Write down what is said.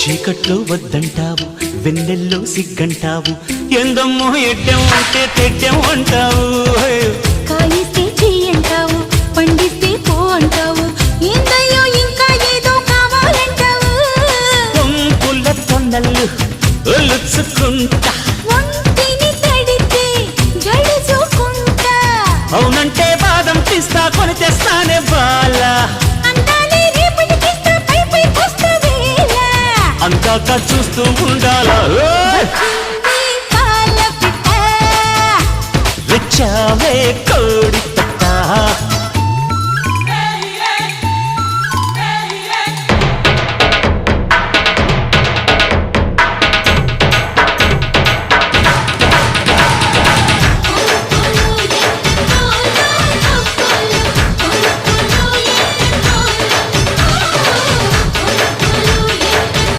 చీకట్లో వద్దంటావు, వెన్నెల్లో సిగ్గంటావు, ఎందమ్మో ఎడ్డెం అంటే తెడ్డెం అంటావు. కాయిస్తే చెయ్యంటావు, పండిస్తే పో అంటావు, ఏందయ్యో ఇంకా ఏదో కావాలంటావు. పొంపుల తొన్నలు ఒలుచుకుంటా, ఒంటిని తడితే గడుచుకుంటా, అవునంటే బాదం పిస్తా కొని తెస్తానే బాలా, అందాలే రేపటికిస్తా పై పై కొస్తా వేళ, అందాక చూస్తూ ఉండాలా. ఈ పాల పిట్ట వచ్చావే కోడి పెట్ట.